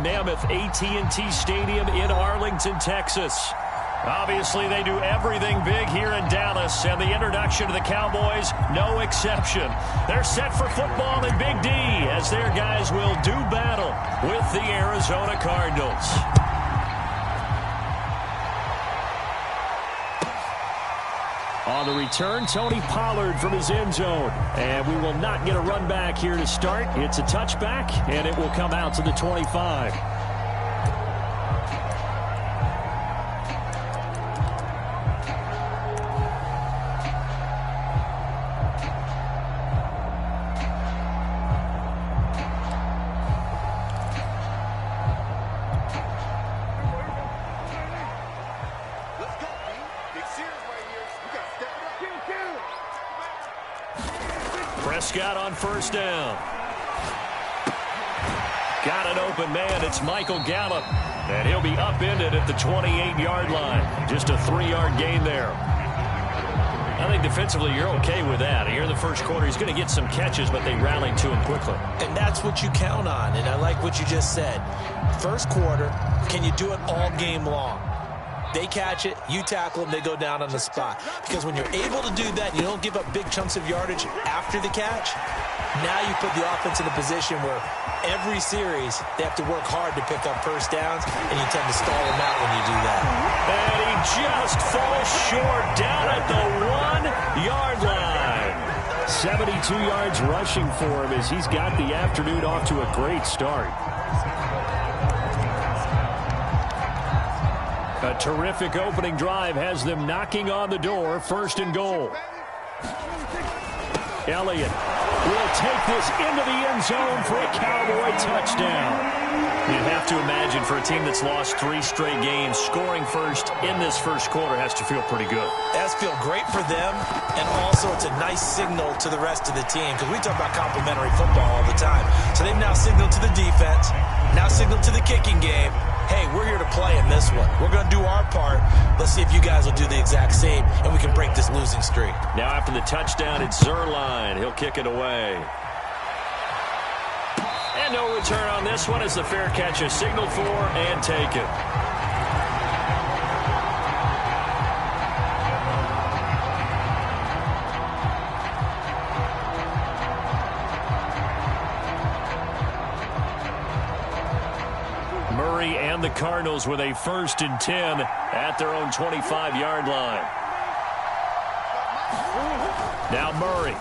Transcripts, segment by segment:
mammoth AT&T Stadium in Arlington, Texas. Obviously, they do everything big here in Dallas, and the introduction to the Cowboys, no exception. They're set for football in Big D as their guys will do battle with the Arizona Cardinals. On the return, Tony Pollard from his end zone. And we will not get a run back here to start. It's a touchback, and it will come out to the 25. Prescott on first down. Got an open man. It's Michael Gallup. And he'll be upended at the 28-yard line. Just a 3-yard gain there. I think defensively you're okay with that. Here in the first quarter, he's going to get some catches, but they rallied to him quickly. And that's what you count on. And I like what you just said. First quarter, can you do it all game long? They catch it, you tackle them, they go down on the spot. Because when you're able to do that, you don't give up big chunks of yardage after the catch. Now you put the offense in a position where every series they have to work hard to pick up first downs, and you tend to stall them out when you do that. And he just falls short down at the 1-yard line. 72 yards rushing for him as he's got the afternoon off to a great start. A terrific opening drive has them knocking on the door, first and goal. Elliott will take this into the end zone for a Cowboy touchdown. You have to imagine for a team that's lost 3 straight games, scoring first in this first quarter has to feel pretty good. That's feel great for them, and also it's a nice signal to the rest of the team because we talk about complimentary football all the time. So they've now signaled to the defense, now signaled to the kicking game. Hey, we're here to play in this one. We're going to do our part. Let's see if you guys will do the exact same, and we can break this losing streak. Now after the touchdown, it's Zerline. He'll kick it away. And no return on this one as the fair catch is signaled for and taken. Murray and the Cardinals with a 1st and 10 at their own 25-yard line. Now Murray.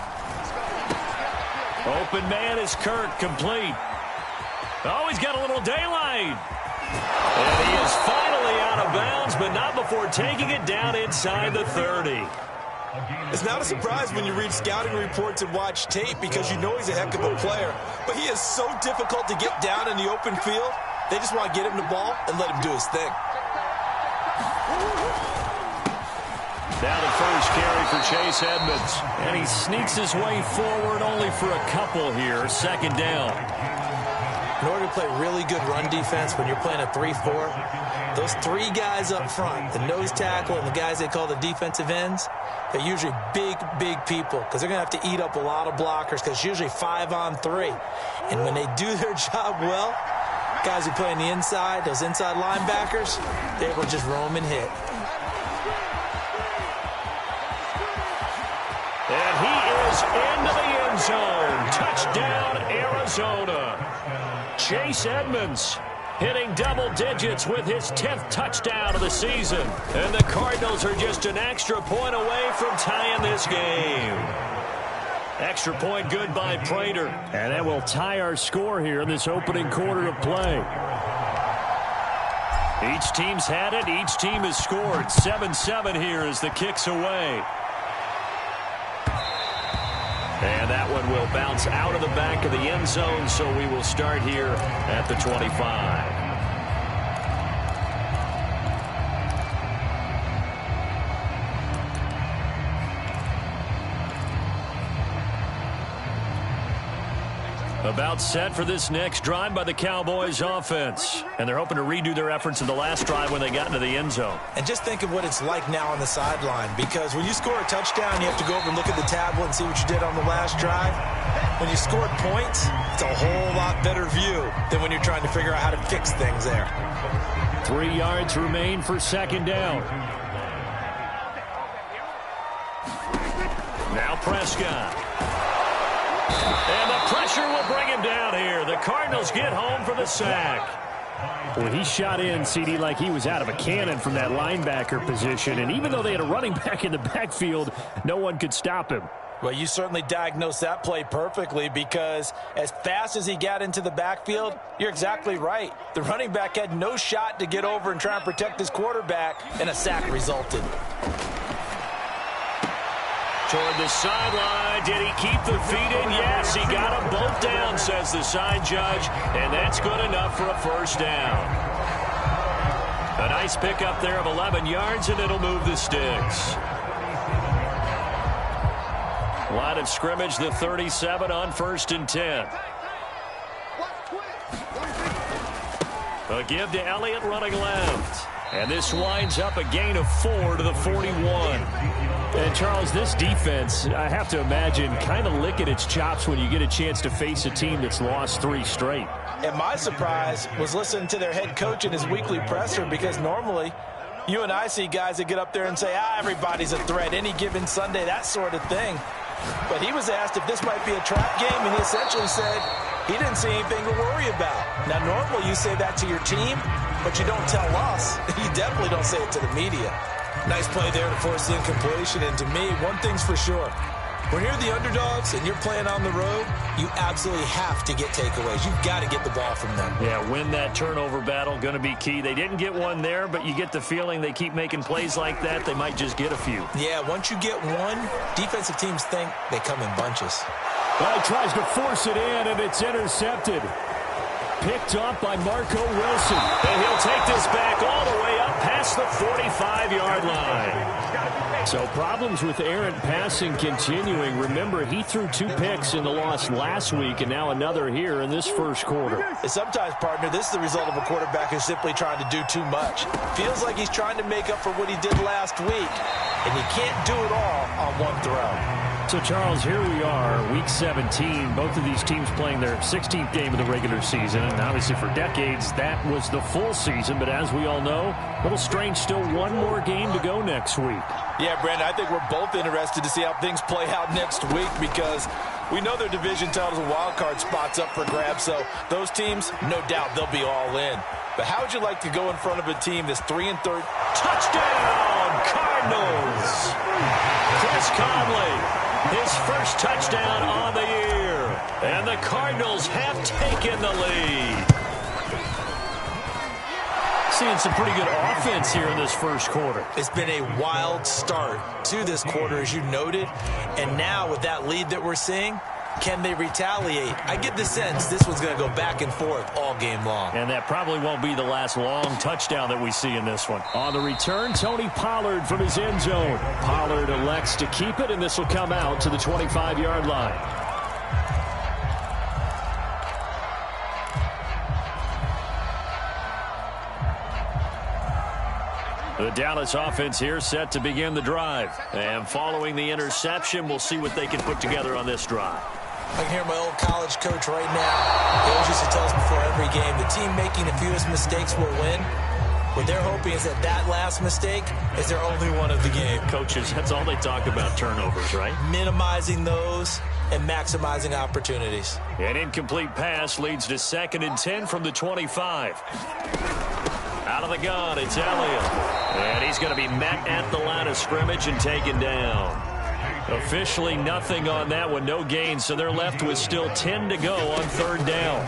Open man is Kirk, complete. Oh, he's got a little daylight. And he is finally out of bounds, but not before taking it down inside the 30. It's not a surprise when you read scouting reports and watch tape because you know he's a heck of a player. But he is so difficult to get down in the open field. They just want to get him the ball and let him do his thing. Now the first carry for Chase Edmonds. And he sneaks his way forward only for a couple here. 2nd down. In order to play really good run defense when you're playing a 3-4, those 3 guys up front, the nose tackle and the guys they call the defensive ends, they're usually big, big people because they're going to have to eat up a lot of blockers because it's usually 5-on-3. And when they do their job well, guys who play on the inside, those inside linebackers, they will just roam and hit. And he is into the end zone. Touchdown, Arizona. Chase Edmonds hitting double digits with his 10th touchdown of the season. And the Cardinals are just an extra point away from tying this game. Extra point good by Prater. And that will tie our score here in this opening quarter of play. Each team's had it. Each team has scored. 7-7 here as the kick's away. And that one will bounce out of the back of the end zone, so we will start here at the 25. About set for this next drive by the Cowboys offense. And they're hoping to redo their efforts in the last drive when they got into the end zone. And just think of what it's like now on the sideline, because when you score a touchdown, you have to go over and look at the tablet and see what you did on the last drive. When you scored points, It's a whole lot better view than when you're trying to figure out how to fix things there. 3 yards remain for second down. Now Prescott. And the pressure will bring him down here. The Cardinals get home for the sack. Well, he shot in, CD, like he was out of a cannon from that linebacker position. And even though they had a running back in the backfield, no one could stop him. Well, you certainly diagnosed that play perfectly, because as fast as he got into the backfield, you're exactly right. The running back had no shot to get over and try and protect his quarterback, and a sack resulted. Toward the sideline. Did he keep the feet in? Yes, he got them both down, says the side judge, and that's good enough for a first down. A nice pickup there of 11 yards, and it'll move the sticks. Line of scrimmage, the 37 on 1st and 10. A give to Elliott running left. And this winds up a gain of 4 to the 41. And, Charles, this defense, I have to imagine, kind of licking its chops when you get a chance to face a team that's lost 3 straight. And my surprise was listening to their head coach in his weekly presser, because normally you and I see guys that get up there and say, everybody's a threat, any given Sunday, that sort of thing. But he was asked if this might be a trap game, and he essentially said he didn't see anything to worry about. Now, normally you say that to your team, but you don't tell us. You definitely don't say it to the media. Nice play there to force the incompletion, and to me, one thing's for sure. When you're the underdogs and you're playing on the road, you absolutely have to get takeaways. You've got to get the ball from them. Yeah, win that turnover battle, going to be key. They didn't get one there, but you get the feeling they keep making plays like that, they might just get a few. Yeah, once you get one, defensive teams think they come in bunches. Well, he tries to force it in, and it's intercepted. Picked off by Marco Wilson. And he'll take this back all the way up past the 45-yard line. So problems with errant passing continuing. Remember, he threw 2 picks in the loss last week, and now another here in this first quarter. And sometimes, partner, this is the result of a quarterback who's simply trying to do too much. Feels like he's trying to make up for what he did last week, and you can't do it all on one throw. So, Charles, here we are, Week 17. Both of these teams playing their 16th game of the regular season. And obviously for decades, that was the full season. But as we all know, a little strange, still one more game to go next week. Yeah, Brandon, I think we're both interested to see how things play out next week, because we know their division titles and wild card spots up for grabs. So those teams, no doubt, they'll be all in. But how would you like to go in front of a team that's 3-3? Touchdown, Cardinals! Chris Conley. His first touchdown on the year. And the Cardinals have taken the lead. Seeing some pretty good offense here in this first quarter. It's been a wild start to this quarter, as you noted. And now with that lead that we're seeing, can they retaliate? I get the sense this one's going to go back and forth all game long. And that probably won't be the last long touchdown that we see in this one. On the return, Tony Pollard from his end zone. Pollard elects to keep it, and this will come out to the 25-yard line. The Dallas offense here set to begin the drive. And following the interception, we'll see what they can put together on this drive. I can hear my old college coach right now. He always used to tell us before every game, the team making the fewest mistakes will win. What they're hoping is that last mistake is their only one of the game. Coaches, that's all they talk about, turnovers, right? Minimizing those and maximizing opportunities. An incomplete pass leads to 2nd and 10 from the 25. Out of the gun, it's Elliott. And he's going to be met at the line of scrimmage and taken down. Officially nothing on that one, no gain, so they're left with still 10 to go on 3rd down.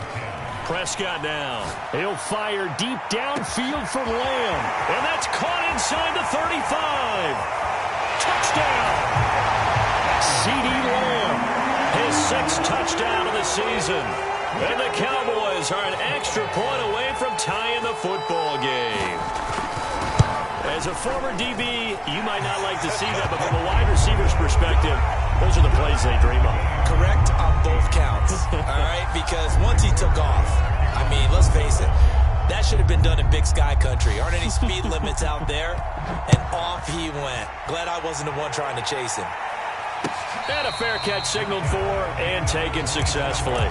Prescott now. He'll fire deep downfield for Lamb. And that's caught inside the 35. Touchdown! C.D. Lamb, his 6th touchdown of the season. And the Cowboys are an extra point away from tying the football game. As a former DB, you might not like to see that, but from a wide receiver's perspective, those are the plays they dream of. Correct on both counts, all right? Because once he took off, I mean, let's face it, that should have been done in Big Sky Country. Aren't any speed limits out there? And off he went. Glad I wasn't the one trying to chase him. And a fair catch signaled for and taken successfully.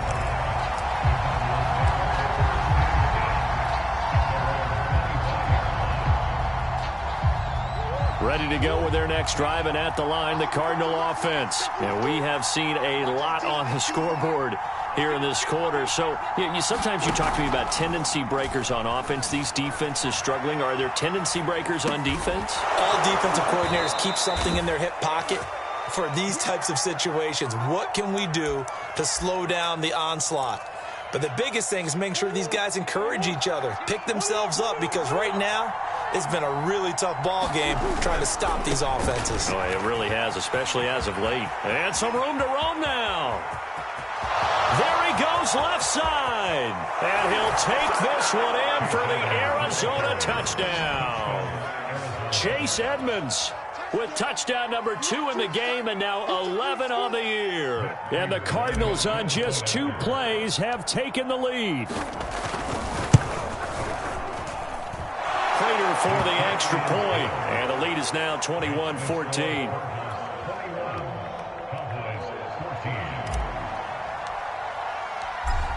Ready to go with their next drive, and at the line, the Cardinal offense. And we have seen a lot on the scoreboard here in this quarter. So sometimes you talk to me about tendency breakers on offense. These defenses struggling. Are there tendency breakers on defense? All defensive coordinators keep something in their hip pocket for these types of situations. What can we do to slow down the onslaught? But the biggest thing is making sure these guys encourage each other, pick themselves up, because right now it's been a really tough ball game trying to stop these offenses. Oh, it really has, especially as of late. And some room to roam now. There he goes left side. And he'll take this one in for the Arizona touchdown. Chase Edmonds with touchdown number 2 in the game, and now 11 on the year. And the Cardinals, on just 2 plays, have taken the lead. Prater for the extra point, and the lead is now 21-14.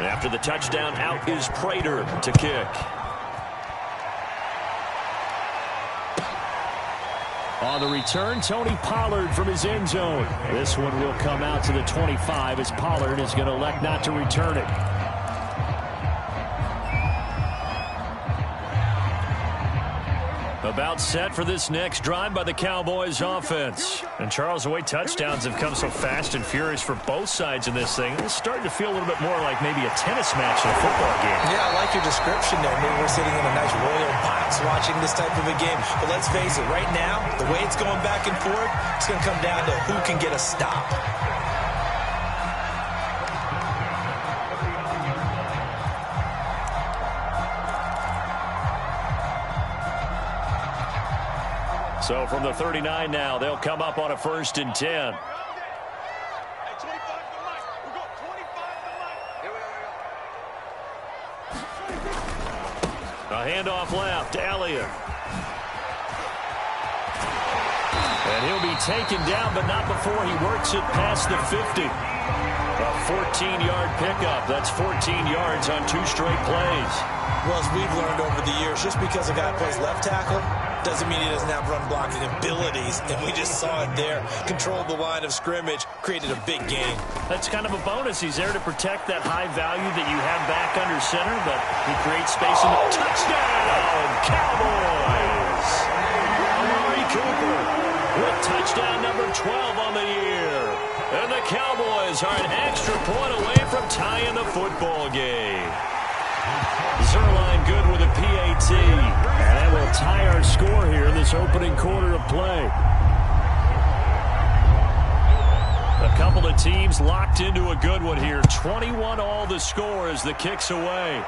After the touchdown, out is Prater to kick. On the return, Tony Pollard from his end zone. This one will come out to the 25 as Pollard is going to elect not to return it. About set for this next drive by the Cowboys offense. And Charles, the way touchdowns have come so fast and furious for both sides in this thing, it's starting to feel a little bit more like maybe a tennis match in a football game. Yeah, I like your description there. Maybe we're sitting in a nice royal box watching this type of a game. But let's face it, right now, the way it's going back and forth, it's going to come down to who can get a stop. So from the 39 now, they'll come up on a 1st and 10. A handoff left, Elliott. And he'll be taken down, but not before he works it past the 50. A 14-yard pickup. That's 14 yards on 2 straight plays. Well, as we've learned over the years, just because a guy plays left tackle doesn't mean he doesn't have run blocking abilities, and we just saw it there. Controlled the line of scrimmage, created a big gain. That's kind of a bonus. He's there to protect that high value that you have back under center, but he creates space in the touchdown, Cowboys! Amari Cooper with touchdown number 12 on the year. And the Cowboys are an extra point away from tying the football game. Zerline good with a PAT. And that will tie our score here in this opening quarter of play. A couple of teams locked into a good one here. 21 all the score as the kick's away.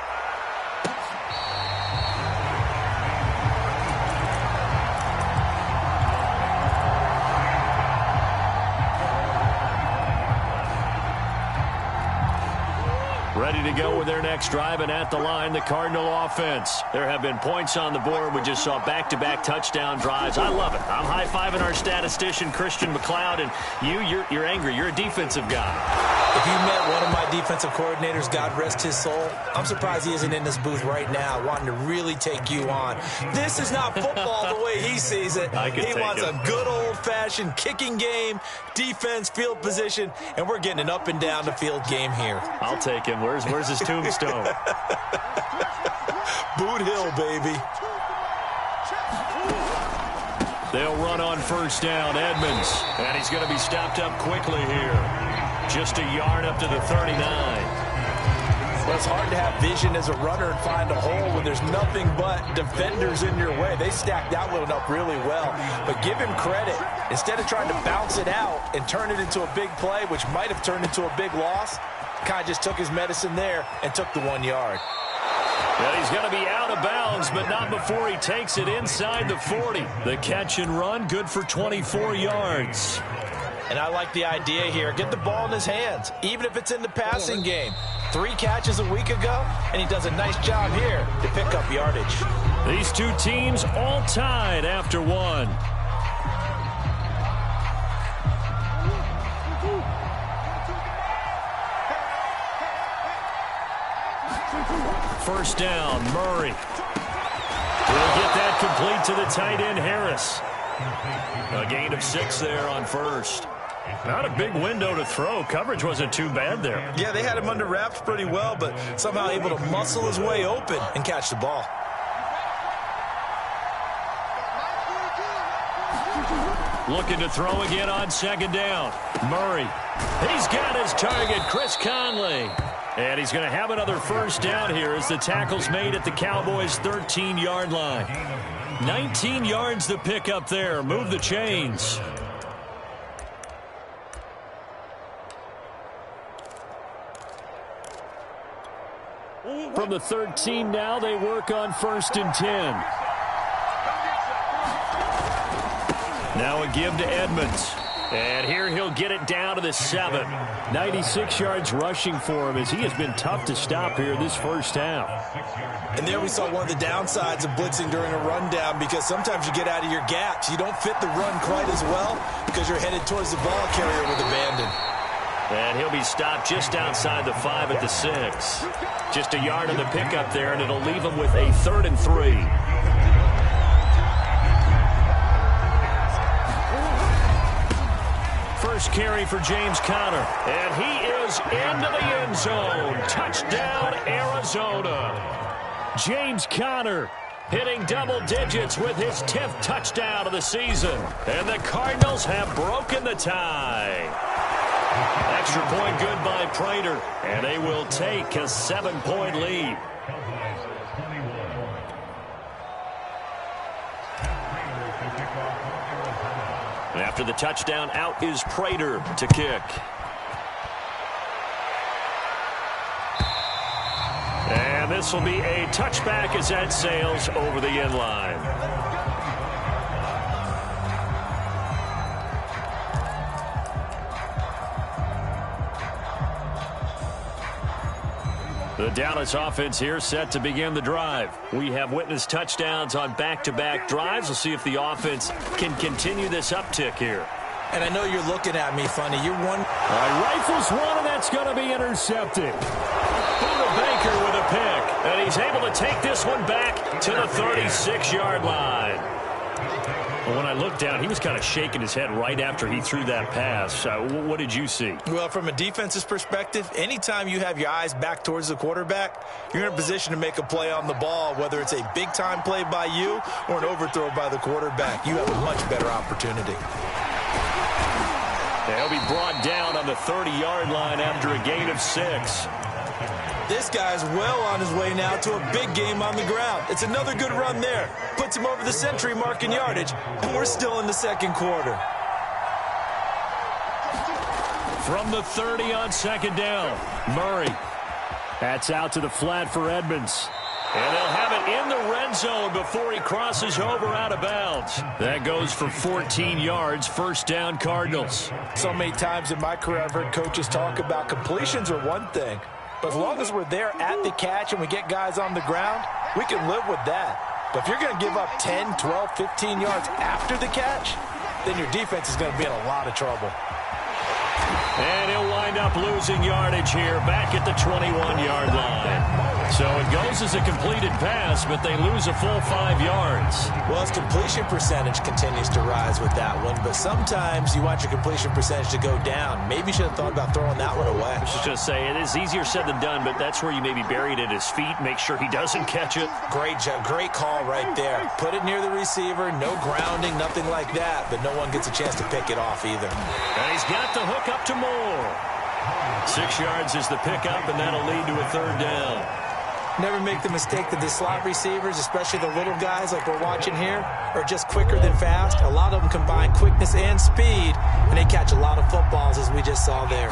Ready to go with their next drive, and at the line, the Cardinal offense. There have been points on the board. We just saw back-to-back touchdown drives. I love it. I'm high-fiving our statistician, Christian McLeod, and you're angry. You're a defensive guy. If you met one of my defensive coordinators, God rest his soul, I'm surprised he isn't in this booth right now wanting to really take you on. This is not football the way he sees it. He wants a good old-fashioned kicking game, defense, field position, and we're getting an up-and-down-the-field game here. I'll take him. Where's his tombstone? Boot Hill, baby. They'll run on 1st down, Edmonds. And he's going to be stopped up quickly here. Just a yard up to the 39. Well, it's hard to have vision as a runner and find a hole when there's nothing but defenders in your way. They stacked that one up really well. But give him credit. Instead of trying to bounce it out and turn it into a big play, which might have turned into a big loss, kind of just took his medicine there and took the 1 yard. Well, he's going to be out of bounds, but not before he takes it inside the 40. The catch and run, good for 24 yards. And I like the idea here. Get the ball in his hands, even if it's in the passing game. 3 catches a week ago, and he does a nice job here to pick up yardage. These 2 teams all tied after 1. First down, Murray. Will get that complete to the tight end, Harris. A gain of 6 there on first. Not a big window to throw. Coverage wasn't too bad there. Yeah, they had him under wraps pretty well, but somehow able to muscle his way open and catch the ball. Looking to throw again on second down. Murray. He's got his target, Chris Conley. And he's going to have another first down here as the tackle's made at the Cowboys' 13-yard line. 19 yards to pick up there. Move the chains. From the 13 now, they work on 1st and 10. Now a give to Edmonds. And here he'll get it down to the 7. 96 yards rushing for him as he has been tough to stop here this first half. And there we saw one of the downsides of blitzing during a rundown, because sometimes you get out of your gaps. You don't fit the run quite as well because you're headed towards the ball carrier with abandon. And he'll be stopped just outside the 5 at the 6. Just a yard on the pickup there, and it'll leave him with a 3rd and 3. First carry for James Conner. And he is into the end zone. Touchdown, Arizona. James Conner hitting double digits with his 10th touchdown of the season. And the Cardinals have broken the tie. Extra point good by Prater, and they will take a 7-point lead. And after the touchdown, out is Prater to kick. And this will be a touchback as that sails over the end line. The Dallas offense here set to begin the drive. We have witnessed touchdowns on back-to-back drives. We'll see if the offense can continue this uptick here. And I know you're looking at me funny. You're one. Rifles one, and that's going to be intercepted. Buda Baker with a pick. And he's able to take this one back to the 36-yard line. Well, when I looked down, he was kind of shaking his head right after he threw that pass. What did you see? Well, from a defense's perspective, anytime you have your eyes back towards the quarterback, you're in a position to make a play on the ball, whether it's a big-time play by you or an overthrow by the quarterback. You have a much better opportunity. He'll be brought down on the 30-yard line after a gain of 6. This guy's well on his way now to a big game on the ground. It's another good run there. Puts him over the century mark in yardage, and we're still in the second quarter. From the 30 on second down, Murray. That's out to the flat for Edmonds. And they'll have it in the red zone before he crosses over out of bounds. That goes for 14 yards, first down Cardinals. So many times in my career I've heard coaches talk about completions are one thing. But as long as we're there at the catch and we get guys on the ground, we can live with that. But if you're going to give up 10, 12, 15 yards after the catch, then your defense is going to be in a lot of trouble. And he'll wind up losing yardage here back at the 21-yard line. So it goes as a completed pass, but they lose a full 5 yards. Well, his completion percentage continues to rise with that one, but sometimes you want your completion percentage to go down. Maybe you should have thought about throwing that one away. I was just going to say, it is easier said than done, but that's where you maybe bury it at his feet, make sure he doesn't catch it. Great job. Great call right there. Put it near the receiver, no grounding, nothing like that, but no one gets a chance to pick it off either. And he's got the hook up to Moore. 6 yards is the pickup, and that'll lead to a third down. Never make the mistake that the slot receivers, especially the little guys like we're watching here, are just quicker than fast. A lot of them combine quickness and speed, and they catch a lot of footballs, as we just saw there.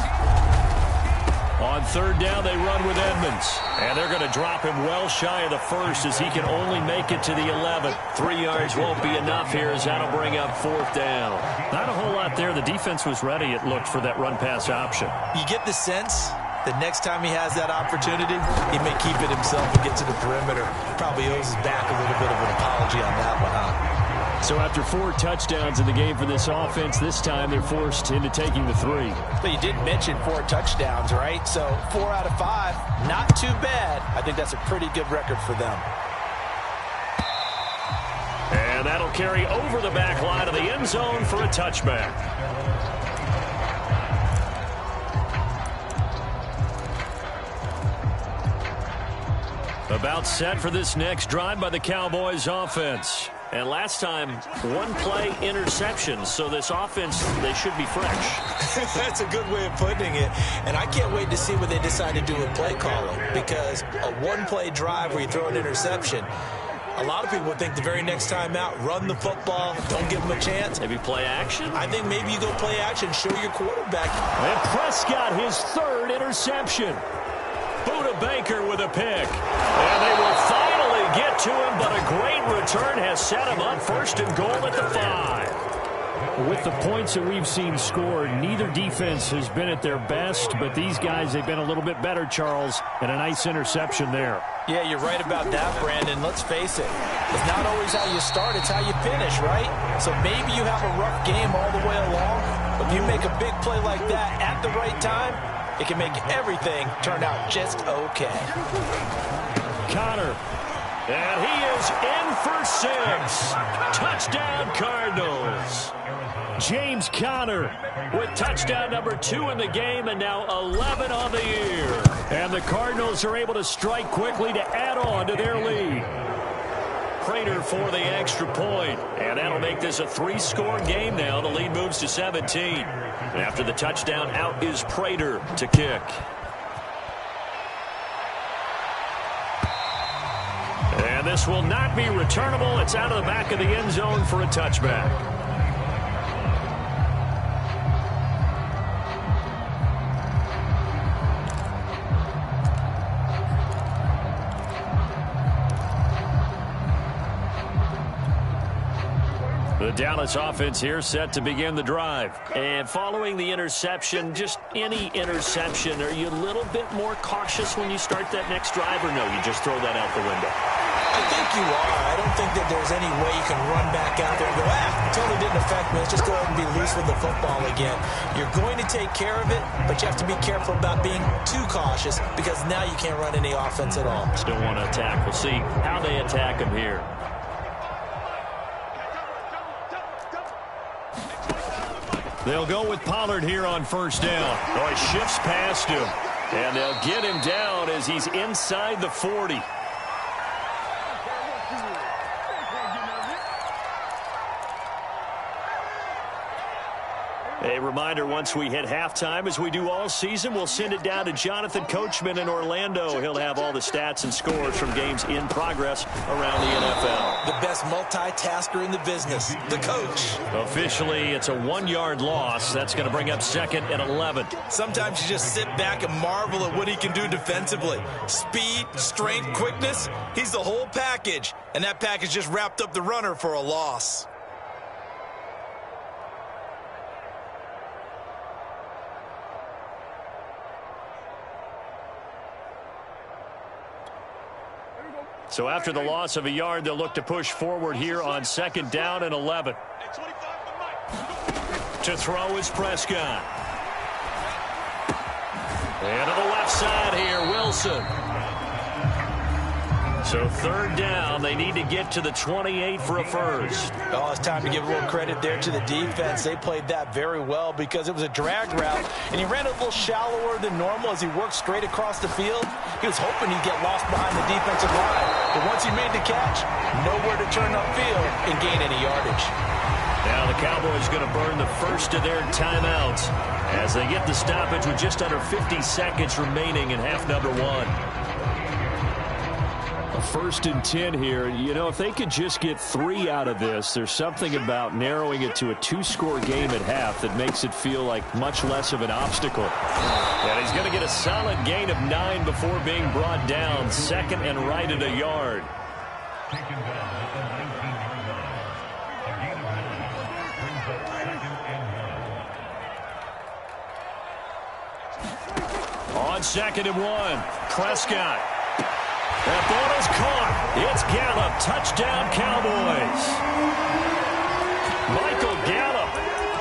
On third down, they run with Edmonds. And they're going to drop him well shy of the first as he can only make it to the 11. 3 yards won't be enough here as that'll bring up fourth down. Not a whole lot there. The defense was ready, it looked, for that run-pass option. You get the sense that next time he has that opportunity, he may keep it himself and get to the perimeter. Probably owes his back a little bit of an apology on that one, huh? So after 4 touchdowns in the game for this offense, this time they're forced into taking the 3. But you did mention 4 touchdowns, right? So 4 out of 5, not too bad. I think that's a pretty good record for them. carry over the back line of the end zone for a touchback. About set for this next drive by the Cowboys offense. And last time, one-play interception. So this offense, they should be fresh. That's a good way of putting it. And I can't wait to see what they decide to do with play calling. Because a one-play drive where you throw an interception, a lot of people would think the very next time out, run the football, don't give them a chance. Maybe play action? I think maybe you go play action, show your quarterback. And Prescott, his third interception. Buda Baker with a pick. And they will finally get to him, but a great return has set him up first and goal at the 5. With the points that we've seen scored, neither defense has been at their best, but these guys, they've been a little bit better, Charles, and a nice interception there. Yeah, you're right about that, Brandon. Let's face it. It's not always how you start, it's how you finish, right? So maybe you have a rough game all the way along, but if you make a big play like that at the right time, it can make everything turn out just okay. Connor. And he is in for 6. Touchdown, Cardinals. James Conner with touchdown number 2 in the game and now 11 on the year. And the Cardinals are able to strike quickly to add on to their lead. Prater for the extra point. And that'll make this a 3-score game now. The lead moves to 17. And after the touchdown, out is Prater to kick. And this will not be returnable. It's out of the back of the end zone for a touchback. The Dallas offense here set to begin the drive. And following the interception, just any interception, are you a little bit more cautious when you start that next drive, or no, you just throw that out the window? I think you are. I don't think that there's any way you can run back out there and go, totally didn't affect me. Let's just go ahead and be loose with the football again. You're going to take care of it, but you have to be careful about being too cautious because now you can't run any offense at all. Still want to attack. We'll see how they attack him here. They'll go with Pollard here on first down. Oh, he shifts past him. And they'll get him down as he's inside the 40. A reminder, once we hit halftime, as we do all season, we'll send it down to Jonathan Coachman in Orlando. He'll have all the stats and scores from games in progress around the NFL. The best multitasker in the business, the coach. Officially, it's a 1-yard loss. That's going to bring up 2nd and 11. Sometimes you just sit back and marvel at what he can do defensively. Speed, strength, quickness, he's the whole package. And that package just wrapped up the runner for a loss. So after the loss of a yard, they'll look to push forward here on 2nd down and 11. To throw is Prescott. And to the left side here, Wilson. So 3rd down, they need to get to the 28 for a first. Oh, it's time to give a little credit there to the defense. They played that very well because it was a drag route, and he ran a little shallower than normal as he worked straight across the field. He was hoping he'd get lost behind the defensive line, but once he made the catch, nowhere to turn upfield and gain any yardage. Now the Cowboys going to burn the first of their timeouts as they get the stoppage with just under 50 seconds remaining in half number 1. A 1st and 10 here. You know, if they could just get 3 out of this, there's something about narrowing it to a 2-score game at half that makes it feel like much less of an obstacle. And he's going to get a solid gain of 9 before being brought down. 2nd and right at a yard. On 2nd and 1, Prescott. That ball is caught. It's Gallup. Touchdown, Cowboys. Michael Gallup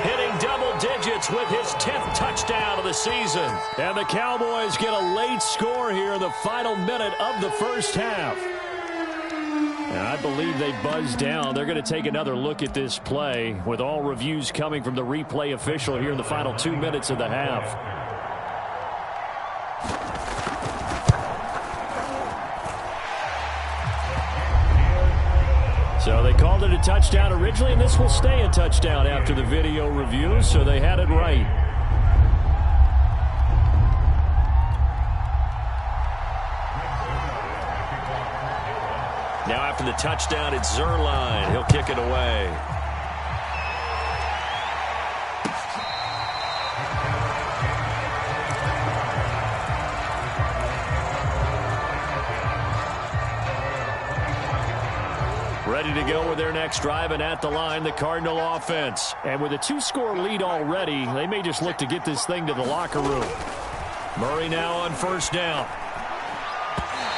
hitting double digits with his 10th touchdown of the season. And the Cowboys get a late score here in the final minute of the first half. And I believe they buzzed down. They're going to take another look at this play with all reviews coming from the replay official here in the final 2 minutes of the half. So they called it a touchdown originally, and this will stay a touchdown after the video review, so they had it right. Now after the touchdown, it's Zuerlein. He'll kick it away. Ready to go with their next drive, and at the line, the Cardinal offense. And with a 2-score lead already, they may just look to get this thing to the locker room. Murray now on first down.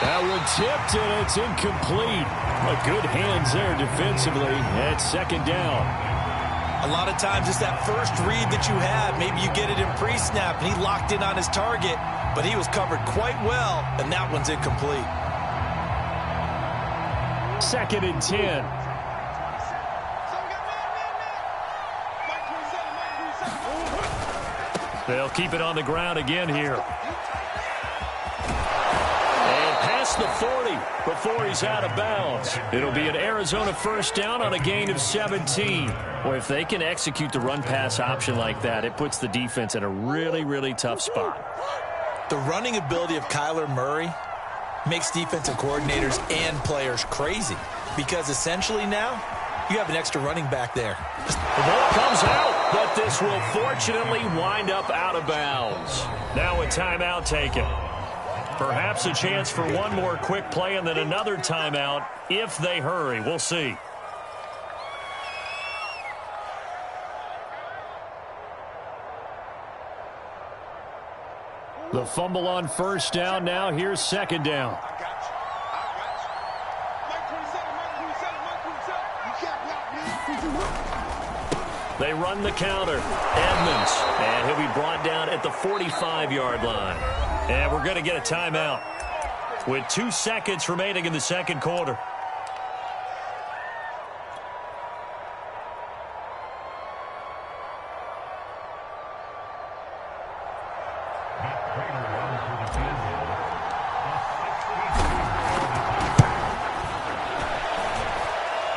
That one tipped, and it's incomplete. But good hands there defensively at second down. A lot of times it's that first read that you have. Maybe you get it in pre-snap, and he locked in on his target, but he was covered quite well, and that one's incomplete. 2nd and 10. They'll keep it on the ground again here. The 40 before he's out of bounds. It'll be an Arizona first down on a gain of 17. Well, if they can execute the run-pass option like that, it puts the defense in a really, really tough spot. The running ability of Kyler Murray makes defensive coordinators and players crazy because essentially now you have an extra running back there. The ball comes out, but this will fortunately wind up out of bounds. Now a timeout taken. Perhaps a chance for one more quick play and then another timeout if they hurry. We'll see. The fumble on first down. Now here's second down. They run the counter. Edmonds. And he'll be brought down at the 45-yard line. And we're going to get a timeout with 2 seconds remaining in the second quarter.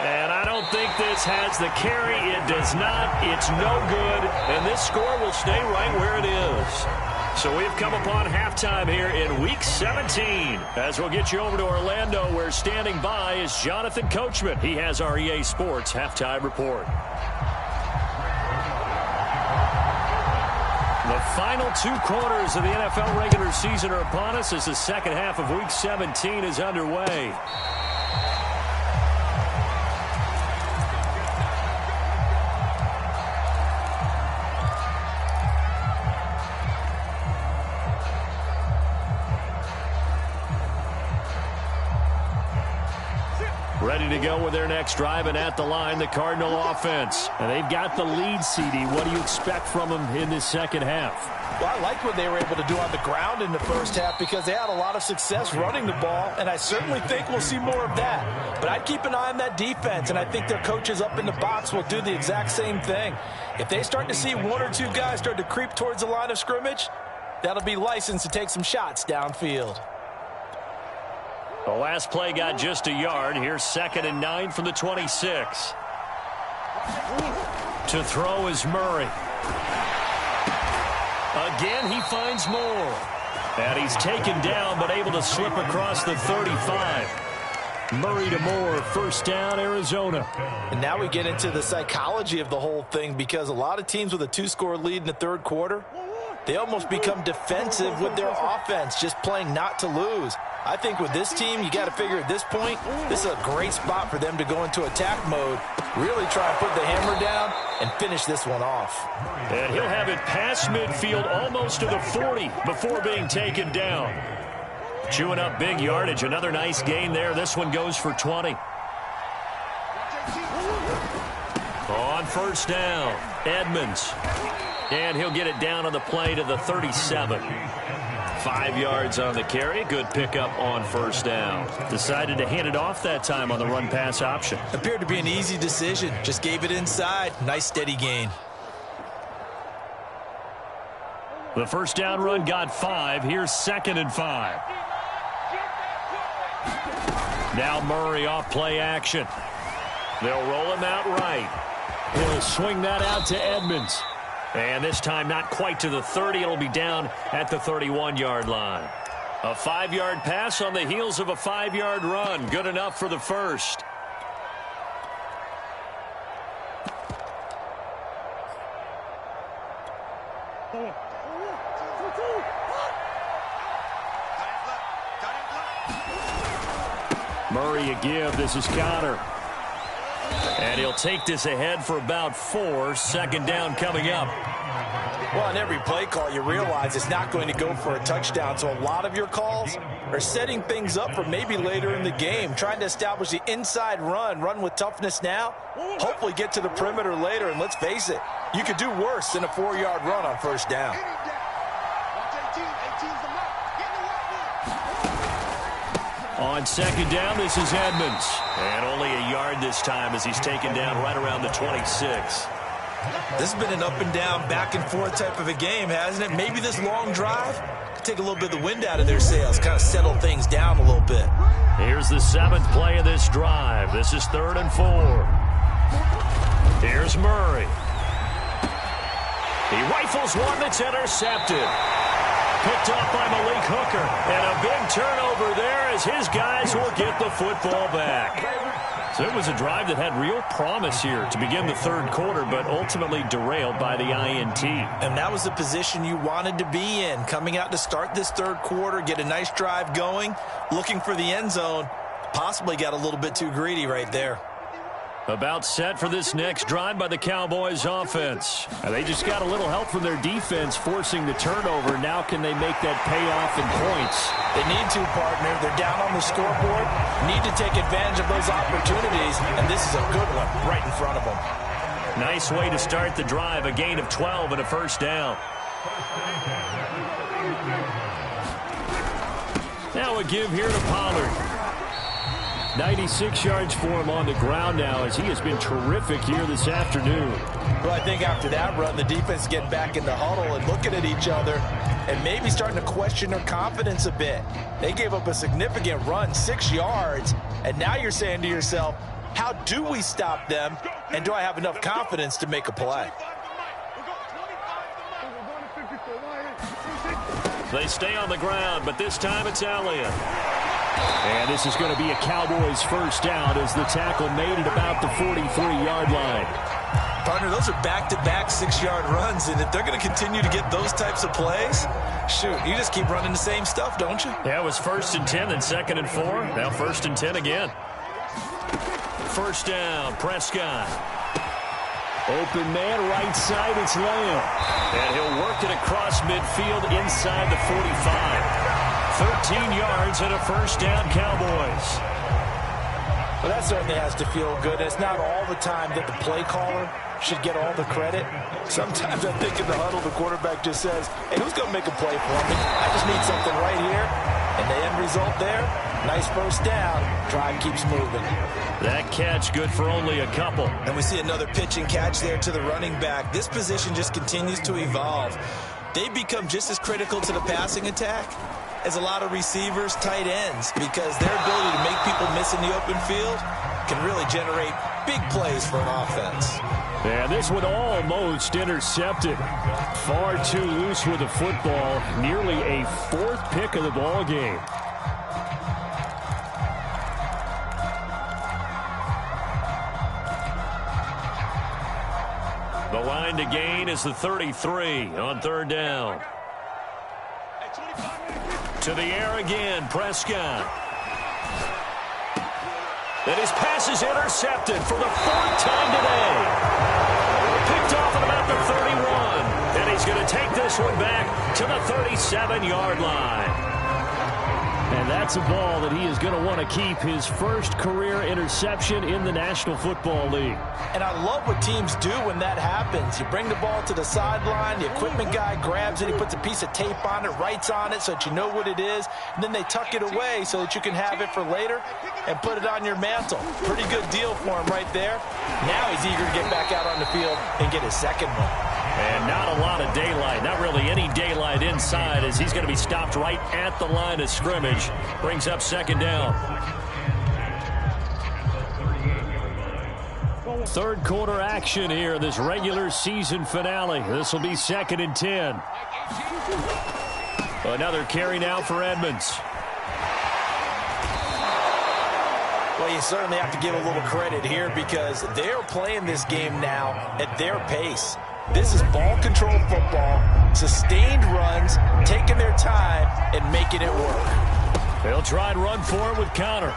And I don't think this has the carry. It does not. It's no good. And this score will stay right where it is. So we've come upon halftime here in Week 17. As we'll get you over to Orlando, where standing by is Jonathan Coachman. He has our EA Sports Halftime Report. The final 2 quarters of the NFL regular season are upon us as the second half of Week 17 is underway. Ready to go with their next drive, and at the line, the Cardinal offense. And they've got the lead, CD. What do you expect from them in this second half? Well, I like what they were able to do on the ground in the first half because they had a lot of success running the ball, and I certainly think we'll see more of that. But I'd keep an eye on that defense, and I think their coaches up in the box will do the exact same thing. If they start to see 1 or 2 guys start to creep towards the line of scrimmage, that'll be licensed to take some shots downfield. The last play got just a yard. Here's 2nd and 9 from the 26. To throw is Murray. Again, he finds more. And he's taken down, but able to slip across the 35. Murray to Moore, first down, Arizona. And now we get into the psychology of the whole thing because a lot of teams with a 2-score lead in the third quarter, they almost become defensive with their offense, just playing not to lose. I think with this team, you got to figure at this point, this is a great spot for them to go into attack mode, really try and put the hammer down and finish this one off. And he'll have it past midfield almost to the 40 before being taken down. Chewing up big yardage. Another nice gain there. This one goes for 20. On first down, Edmonds. And he'll get it down on the play to the 37. 5 yards on the carry. Good pickup on first down. Decided to hand it off that time on the run-pass option. Appeared to be an easy decision. Just gave it inside. Nice steady gain. The first down run got 5. Here's 2nd and 5. Now Murray off play action. They'll roll him out right. He'll swing that out to Edmonds. And this time not quite to the 30. It'll be down at the 31-yard line. A 5-yard pass on the heels of a 5-yard run. Good enough for the first. Murray a give. This is Connor. And he'll take this ahead for about 4. 2nd down coming up. Well, on every play call, you realize it's not going to go for a touchdown. So a lot of your calls are setting things up for maybe later in the game, trying to establish the inside run with toughness now, hopefully get to the perimeter later. And let's face it, you could do worse than a 4-yard run on first down. On 2nd down, this is Edmonds. And only a yard this time as he's taken down right around the 26. This has been an up and down, back and forth type of a game, hasn't it? Maybe this long drive could take a little bit of the wind out of their sails, kind of settle things down a little bit. Here's the 7th play of this drive. This is 3rd and 4. Here's Murray. He rifles one that's intercepted. Picked off by Malik Hooker. And a big turnover there as his guys will get the football back. So it was a drive that had real promise here to begin the 3rd quarter, but ultimately derailed by the INT. And that was the position you wanted to be in, coming out to start this 3rd quarter, get a nice drive going, looking for the end zone. Possibly got a little bit too greedy right there. About set for this next drive by the Cowboys offense. They just got a little help from their defense forcing the turnover. Now can they make that pay off in points? They need to, partner. They're down on the scoreboard. Need to take advantage of those opportunities, and this is a good one right in front of them. Nice way to start the drive. A gain of 12 and a first down. Now a give here to Pollard. 96 yards for him on the ground now as he has been terrific here this afternoon. Well, I think after that run, the defense is getting back in the huddle and looking at each other and maybe starting to question their confidence a bit. They gave up a significant run, 6 yards, and now you're saying to yourself, how do we stop them, and do I have enough confidence to make a play? They stay on the ground, but this time it's Elliott. And this is going to be a Cowboys first down as the tackle made it about the 43-yard line. Partner, those are back-to-back 6-yard runs, and if they're going to continue to get those types of plays, shoot, you just keep running the same stuff, don't you? Yeah, it was 1st and 10, then 2nd and 4. Now 1st and 10 again. First down, Prescott. Open man, right side, it's Lamb. And he'll work it across midfield inside the 45. 13 yards and a first down, Cowboys. Well, that certainly has to feel good. It's not all the time that the play caller should get all the credit. Sometimes I think in the huddle, the quarterback just says, hey, who's going to make a play for me? I just need something right here. And the end result there, nice first down. Drive keeps moving. That catch good for only a couple. And we see another pitch and catch there to the running back. This position just continues to evolve. They become just as critical to the passing attack as a lot of receivers, tight ends, because their ability to make people miss in the open field can really generate big plays for an offense. And this one almost intercepted. Far too loose with the football. Nearly a 4th pick of the ball game. The line to gain is the 33 on 3rd down. To the air again, Prescott. And his pass is intercepted for the 4th time today. Picked off at about the 31. And he's going to take this one back to the 37-yard line. And that's a ball that he is going to want to keep, his first career interception in the National Football League. And I love what teams do when that happens. You bring the ball to the sideline, the equipment guy grabs it, he puts a piece of tape on it, writes on it so that you know what it is, and then they tuck it away so that you can have it for later and put it on your mantle. Pretty good deal for him right there. Now he's eager to get back out on the field and get his second one. And not a lot of daylight, not really any daylight inside, as he's going to be stopped right at the line of scrimmage. Brings up second down. Third quarter action here in this regular season finale. This will be 2nd and 10. Another carry now for Edmonds. Well, you certainly have to give a little credit here because they're playing this game now at their pace. This is ball control football, sustained runs, taking their time and making it work. They'll try and run for it with Connor.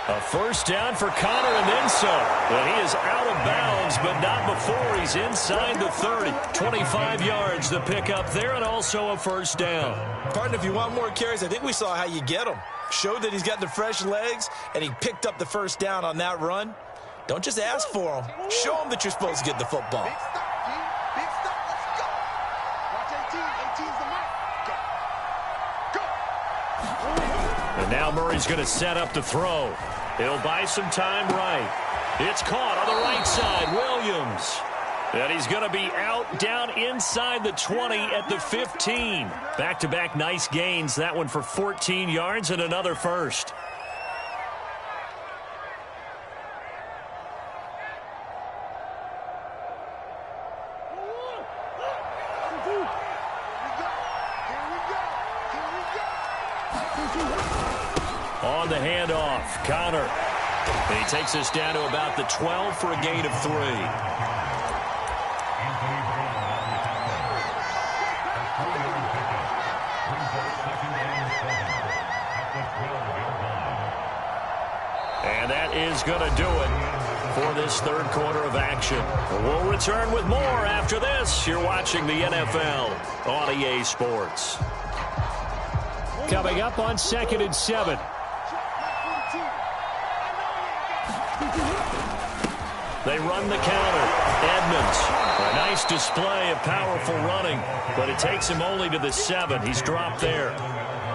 A first down for Connor and then some. But he is out of bounds, but not before he's inside the 30. 25 yards to pick up there and also a first down. Partner, if you want more carries, I think we saw how you get them. Showed that he's got the fresh legs, and he picked up the first down on that run. Don't just ask for them. Show them that you're supposed to get the football. Big stop, let's go. Watch 18's the mark. Go. And now Murray's going to set up the throw. He'll buy some time right. It's caught on the right side. Williams. And he's going to be out down inside the 20 at the 15. Back-to-back nice gains. That one for 14 yards and another first. On the handoff, Connor. And he takes us down to about the 12 for a gain of 3. And that is going to do it for this third quarter of action. We'll return with more after this. You're watching the NFL on EA Sports. Coming up on 2nd and 7. They run the counter. Edmonds, a nice display of powerful running, but it takes him only to the 7. He's dropped there.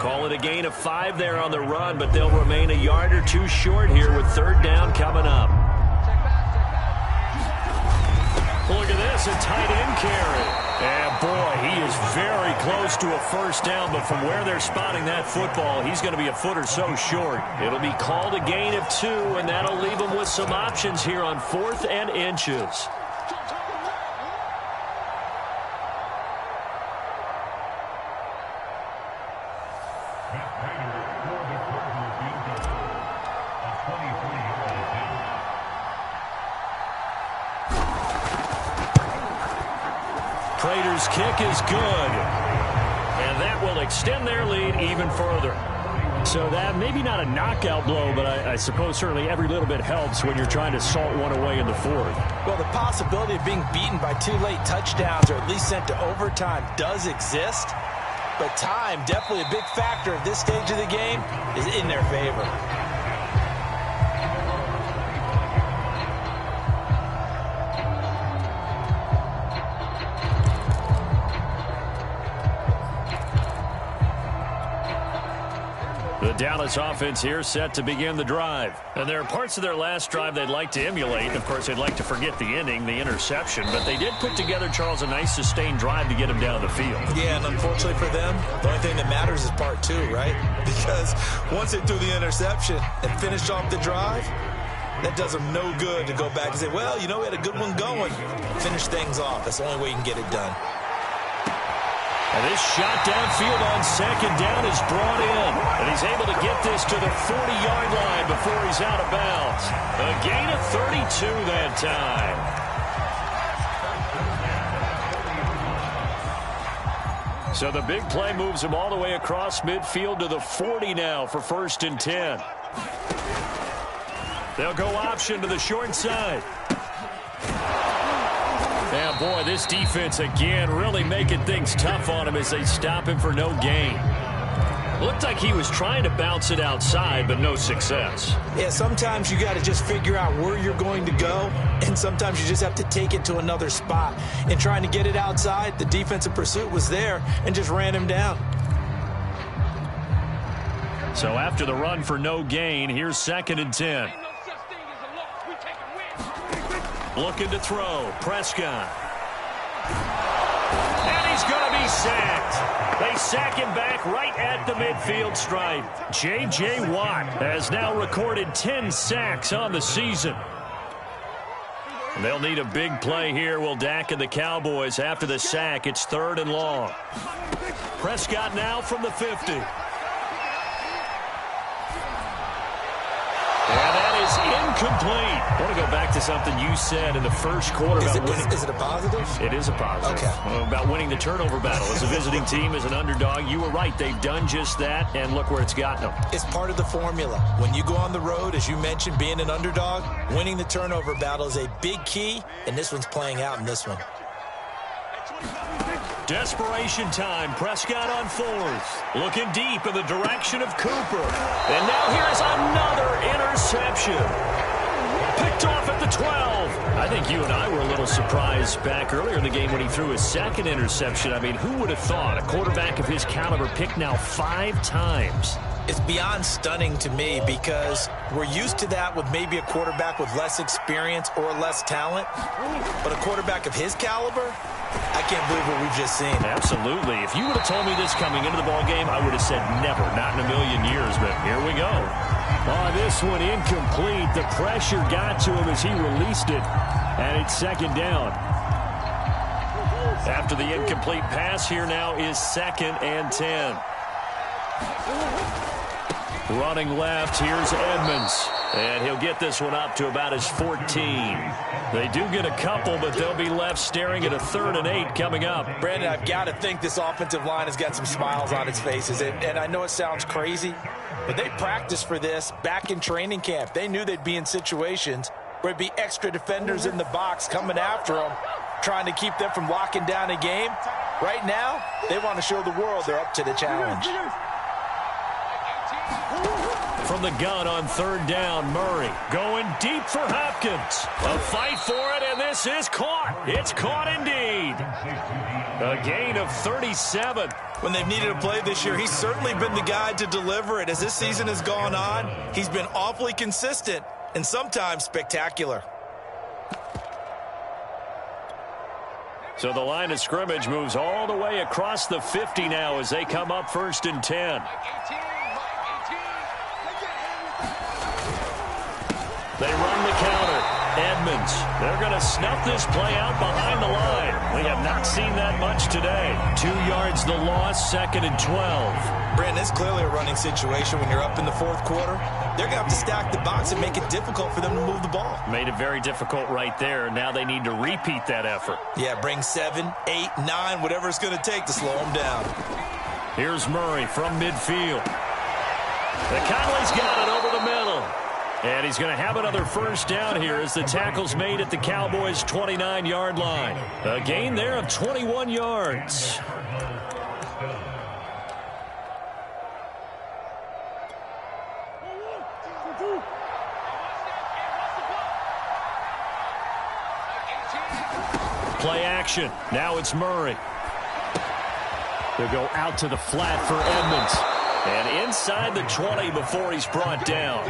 Call it a gain of 5 there on the run, but they'll remain a yard or two short here with third down coming up. Look at this, a tight end carry. And boy, he is very close to a first down, but from where they're spotting that football, he's going to be a foot or so short. It'll be called a gain of 2, and that'll leave him with some options here on 4th and inches. Prater's kick is good. And that will extend their lead even further. So that maybe not a knockout blow, but I suppose certainly every little bit helps when you're trying to salt one away in the 4th. Well, the possibility of being beaten by 2 late touchdowns or at least sent to overtime does exist. But time, definitely a big factor at this stage of the game, is in their favor. The Dallas offense here set to begin the drive. And there are parts of their last drive they'd like to emulate. And, of course, they'd like to forget the ending, the interception. But they did put together, Charles, a nice sustained drive to get him down the field. Yeah, and unfortunately for them, the only thing that matters is part 2, right? Because once they threw the interception and finished off the drive, that does them no good to go back and say, well, you know, we had a good one going. Finish things off. That's the only way you can get it done. And this shot downfield on second down is brought in. And he's able to get this to the 40-yard line before he's out of bounds. A gain of 32 that time. So the big play moves him all the way across midfield to the 40 now for 1st and 10. They'll go option to the short side. And, boy, this defense, again, really making things tough on him as they stop him for no gain. Looked like he was trying to bounce it outside, but no success. Yeah, sometimes you got to just figure out where you're going to go, and sometimes you just have to take it to another spot. And trying to get it outside, the defensive pursuit was there and just ran him down. So after the run for no gain, here's 2nd and 10. Looking to throw. Prescott. And he's going to be sacked. They sack him back right at the midfield stripe. J.J. Watt has now recorded 10 sacks on the season. They'll need a big play here, will Dak and the Cowboys. After the sack, it's 3rd and long. Prescott now from the 50. And that is incomplete. I want to go back to something you said in the first quarter about winning. Is it a positive? It is a positive. Okay. About winning the turnover battle. As a visiting team, as an underdog, you were right. They've done just that, and look where it's gotten them. It's part of the formula. When you go on the road, as you mentioned, being an underdog, winning the turnover battle is a big key, and this one's playing out in this one. Desperation time. Prescott on 4th. Looking deep in the direction of Cooper. And now here's another interception. Picked off at the 12. I think you and I were a little surprised back earlier in the game when he threw his 2nd interception. I mean, who would have thought a quarterback of his caliber picked now 5 times? It's beyond stunning to me because we're used to that with maybe a quarterback with less experience or less talent. But a quarterback of his caliber, I can't believe what we've just seen. Absolutely. If you would have told me this coming into the ballgame, I would have said never, not in a million years, but here we go. Oh, this one incomplete. The pressure got to him as he released it, and it's 2nd down. After the incomplete pass, here now is 2nd and 10. Running left, here's Edmonds. And he'll get this one up to about his 14. They do get a couple, but they'll be left staring at a 3rd and 8 coming up. Brandon, I've got to think this offensive line has got some smiles on its faces. And I know it sounds crazy, but they practiced for this back in training camp. They knew they'd be in situations where it'd be extra defenders in the box coming after them, trying to keep them from locking down a game. Right now, they want to show the world they're up to the challenge. From the gun on 3rd down, Murray going deep for Hopkins. A fight for it, and this is caught. It's caught indeed. A gain of 37. When they've needed a play this year, he's certainly been the guy to deliver it. As this season has gone on, he's been awfully consistent and sometimes spectacular. So the line of scrimmage moves all the way across the 50 now as they come up 1st and 10. They run the counter. Edmonds. They're going to snuff this play out behind the line. We have not seen that much today. 2 yards the loss, 2nd and 12. Brandon, it's clearly a running situation when you're up in the 4th quarter. They're going to have to stack the box and make it difficult for them to move the ball. Made it very difficult right there. Now they need to repeat that effort. Yeah, bring 7, 8, 9, whatever it's going to take to slow them down. Here's Murray from midfield. The Conley's got it over the middle. And he's going to have another 1st down here as the tackle's made at the Cowboys' 29-yard line. A gain there of 21 yards. Play action. Now it's Murray. They'll go out to the flat for Edmonds. And inside the 20 before he's brought down.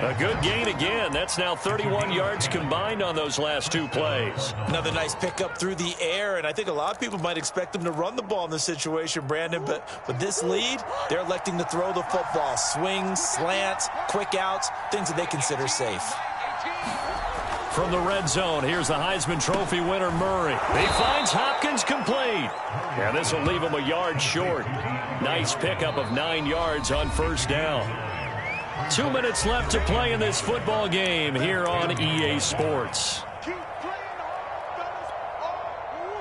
A good gain again. That's now 31 yards combined on those last 2 plays. Another nice pickup through the air, and I think a lot of people might expect them to run the ball in this situation, Brandon, but with this lead, they're electing to throw the football. Swings, slants, quick outs, things that they consider safe. From the red zone, here's the Heisman Trophy winner, Murray. He finds Hopkins complete. And this will leave him a yard short. Nice pickup of 9 yards on 1st down. 2 minutes left to play in this football game here on EA Sports.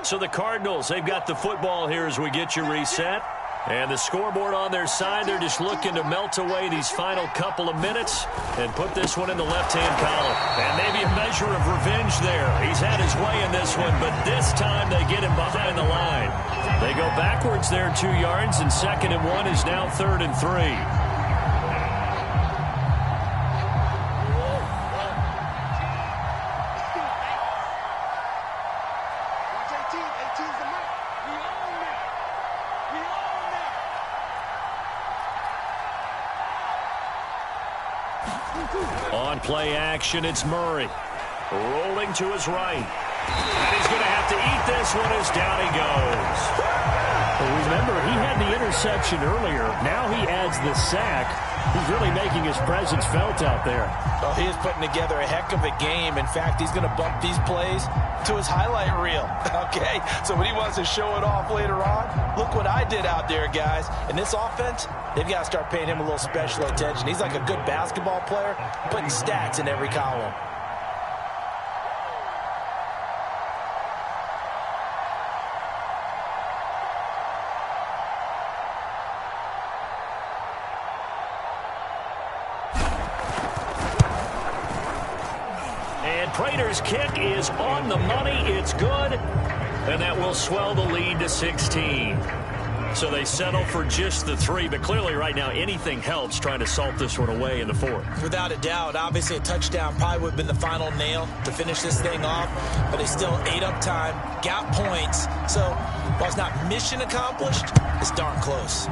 So the Cardinals, they've got the football here as we get you reset. And the scoreboard on their side, they're just looking to melt away these final couple of minutes and put this one in the left-hand column. And maybe a measure of revenge there. He's had his way in this one, but this time they get him behind the line. They go backwards there 2 yards, and 2nd and 1 is now 3rd and 3. On play action, it's Murray. Rolling to his right. And he's going to have to eat this one as down he goes. Well, remember, he had the interception earlier. Now he adds the sack. He's really making his presence felt out there. Oh, he is putting together a heck of a game. In fact, he's going to bump these plays to his highlight reel. Okay, so when he wants to show it off later on, look what I did out there, guys. And this offense, they've got to start paying him a little special attention. He's like a good basketball player, putting stats in every column. Prater's kick is on the money. It's good. And that will swell the lead to 16. So they settle for just the 3. But clearly right now anything helps trying to salt this one away in the 4th. Without a doubt. Obviously a touchdown probably would have been the final nail to finish this thing off. But they still ate up time, got points. So while it's not mission accomplished, it's darn close.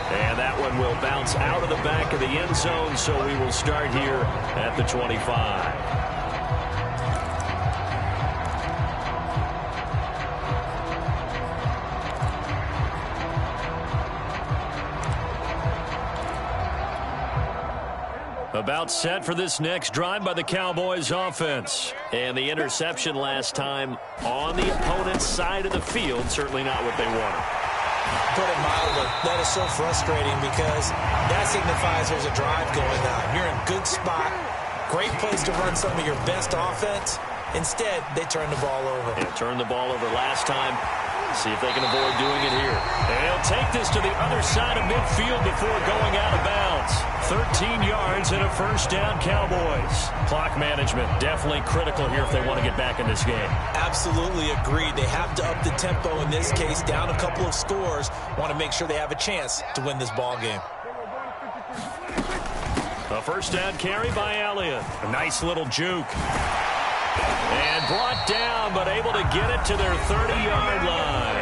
And that one will bounce out of the back of the end zone, so we will start here at the 25. About set for this next drive by the Cowboys offense. And the interception last time on the opponent's side of the field, certainly not what they wanted. Put it mildly, that is so frustrating because that signifies there's a drive going on. You're in good spot, great place to run some of your best offense. Instead, they turn the ball over. They turned the ball over last time. See if they can avoid doing it here. They'll take this to the other side of midfield before going out of bounds. 13 yards and a first down, Cowboys. Clock management definitely critical here if they want to get back in this game. Absolutely agreed. They have to up the tempo in this case, down a couple of scores. Want to make sure they have a chance to win this ball game. A first down carry by Elliott. A nice little juke. And brought down, but able to get it to their 30-yard line.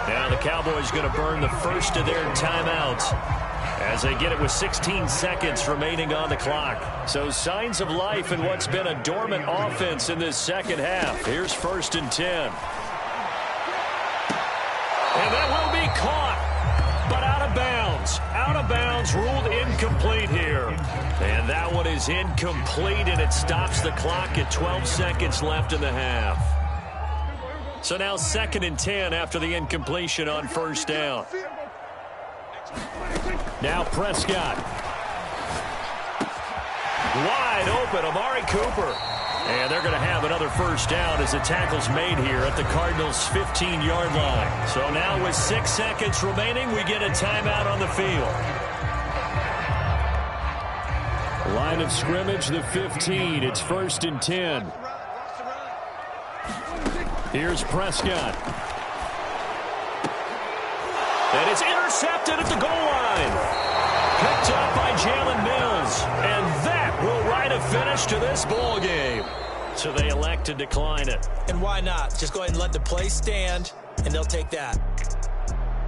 Now the Cowboys going to burn the first of their timeouts as they get it with 16 seconds remaining on the clock. So signs of life in what's been a dormant offense in this second half. Here's 1st and 10. And that will be caught, but out of bounds. Out of bounds, ruled incomplete here. And that one is incomplete, and it stops the clock at 12 seconds left in the half. So now 2nd and 10 after the incompletion on first down. Now Prescott. Wide open, Amari Cooper. And they're going to have another first down as the tackle's made here at the Cardinals' 15-yard line. So now with 6 seconds remaining, we get a timeout on the field. Line of scrimmage, the 15. It's 1st and 10. Here's Prescott. And it's intercepted at the goal line. Picked up by Jalen Mills. And that will write a finish to this ball game. So they elect to decline it. And why not? Just go ahead and let the play stand, and they'll take that.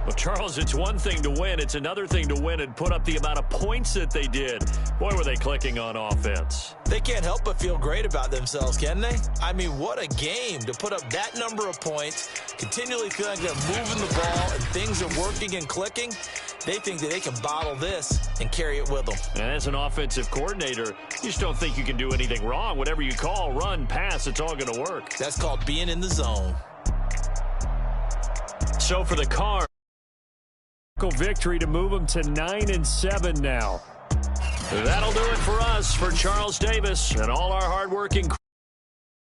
Well, Charles, it's one thing to win. It's another thing to win and put up the amount of points that they did. Boy, were they clicking on offense. They can't help but feel great about themselves, can they? I mean, what a game to put up that number of points, continually feeling like they're moving the ball and things are working and clicking. They think that they can bottle this and carry it with them. And as an offensive coordinator, you just don't think you can do anything wrong. Whatever you call, run, pass, it's all going to work. That's called being in the zone. So for the Cards, victory to move them to 9-7 now. That'll do it for us. For Charles Davis and all our hardworking